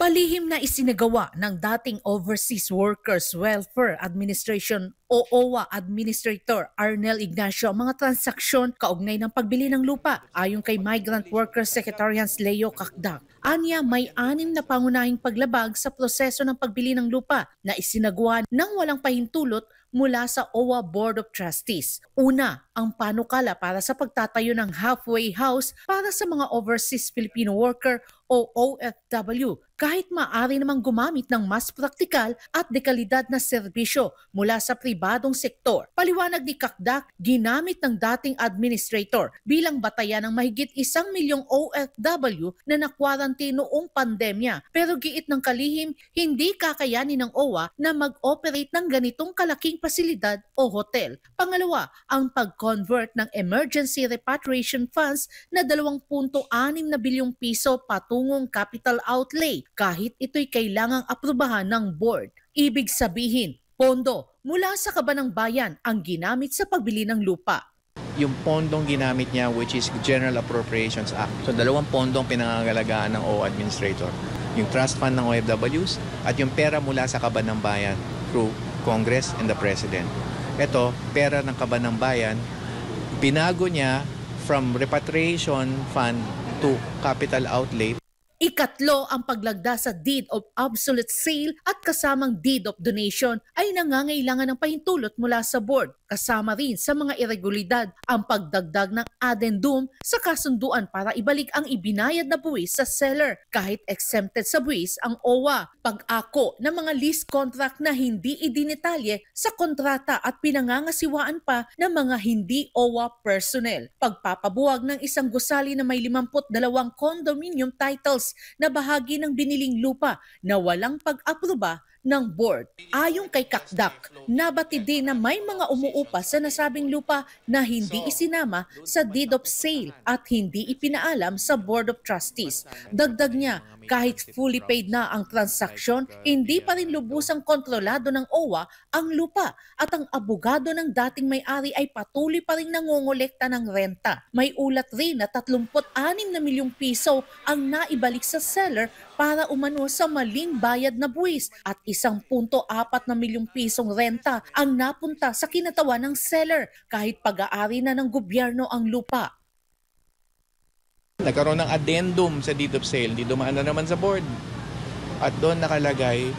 Palihim na isinagawa ng dating Overseas Workers Welfare Administration o OWA Administrator Arnel Ignacio ang mga transaksyon kaugnay ng pagbili ng lupa. Ayon kay Migrant Workers Secretariat Leo Kakdak, anya may 6 na pangunahing paglabag sa proseso ng pagbili ng lupa na isinagawa ng walang pahintulot mula sa OWA Board of Trustees. Una, ang panukala para sa pagtatayo ng halfway house para sa mga overseas Filipino worker o OFW, kahit maaari namang gumamit ng mas praktikal at dekalidad na serbisyo mula sa pribadong sektor. Paliwanag ni Kakdak, ginamit ng dating administrator bilang batayan ng mahigit 1 milyong OFW na nakwarantine noong pandemya. Pero giit ng kalihim, hindi kakayanin ng OWA na mag-operate ng ganitong kalaking pasilidad o hotel. Pangalawa, ang pag-convert ng emergency repatriation funds na 2.6 na bilyong piso patungong capital outlay kahit ito'y kailangang aprubahan ng board. Ibig sabihin, pondo mula sa kaban ng bayan ang ginamit sa pagbili ng lupa. Yung pondong ginamit niya, which is General Appropriations Act. So 2 pondong pinangangalagaan ng OWA Administrator. Yung trust fund ng OFWs at yung pera mula sa kaban ng bayan through Congress and the President. Ito, pera ng kaban ng bayan, binago niya from repatriation fund to capital outlay. Ikatlo, ang paglagda sa deed of absolute sale at kasamang deed of donation ay nangangailangan ng pahintulot mula sa board. Kasama rin sa mga irregularidad ang pagdagdag ng addendum sa kasunduan para ibalik ang ibinayad na buwis sa seller kahit exempted sa buwis ang OWA. Pag-ako ng mga lease contract na hindi idinetalye sa kontrata at pinangangasiwaan pa ng mga hindi OWA personnel. Pagpapabuwag ng isang gusali na may 52 condominium titles na bahagi ng biniling lupa na walang pag-aproba ng board. Ayon kay Kakdak, nabati din na may mga umuupa sa nasabing lupa na hindi isinama sa deed of sale at hindi ipinaalam sa Board of Trustees. Dagdag niya, kahit fully paid na ang transaksyon, hindi pa rin lubusang kontrolado ng OWA ang lupa at ang abogado ng dating may-ari ay patuloy pa rin nangongolekta ng renta. May ulat rin na 36 na milyong piso ang naibalik sa seller para umano sa maling bayad na buwis at 1.4 na milyong pisong renta ang napunta sa kinatawan ng seller kahit pag-aari na ng gobyerno ang lupa. Nagkaroon ng addendum sa deed of sale, di dumaan na naman sa board. At doon nakalagay,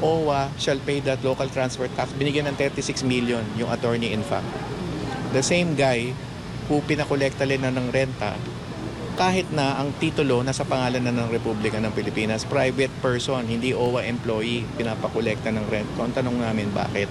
OWA shall pay that local transfer tax. Binigyan ng 36 million yung attorney in fact. The same guy who pinakolekta na ng renta, kahit na ang titulo nasa pangalan na ng Republika ng Pilipinas, private person, hindi OWA employee, pinapakolekta ng rent. Kung tanong namin bakit.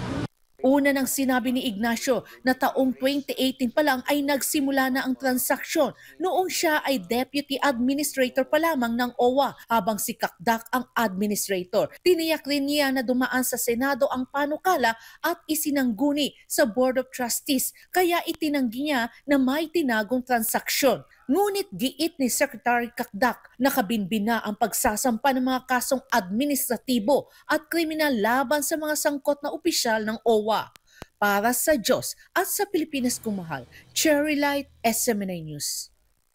Una nang sinabi ni Ignacio na taong 2018 pa lang ay nagsimula na ang transaksyon noong siya ay Deputy Administrator pa lamang ng OWA habang si Kakdak ang Administrator. Tiniyak rin niya na dumaan sa Senado ang panukala at isinangguni sa Board of Trustees kaya itinanggi niya na may tinagong transaksyon. Ngunit giit ni Secretary Kakdak, nakabinbin na ang pagsasampa ng mga kasong administratibo at kriminal laban sa mga sangkot na opisyal ng OWA. Para sa Diyos at sa Pilipinas kung mahal, Cherry Light, SMNA News.